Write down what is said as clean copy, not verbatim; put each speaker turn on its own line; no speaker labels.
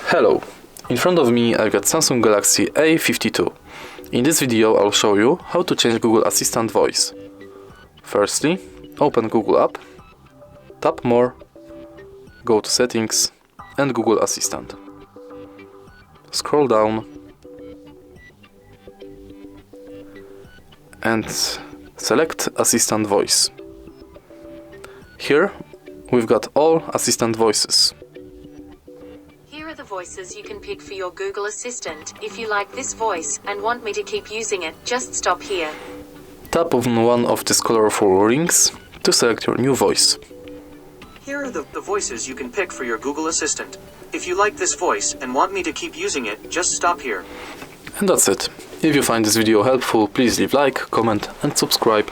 Hello, in front of me I've got Samsung Galaxy A52. In this video I'll show you how to change Google Assistant voice. Firstly, open Google app, tap More, go to Settings and Google Assistant. Scroll down and select Assistant Voice. Here we've got all Assistant voices.
Here are the voices you can pick for your Google Assistant. If you like this voice and want me to keep using it, just stop here.
Tap on one of these colorful rings to select your new voice.
Here are the voices you can pick for your Google Assistant. If you like this voice and want me to keep using it, just stop here.
And that's it. If you find this video helpful, please leave like, comment and subscribe.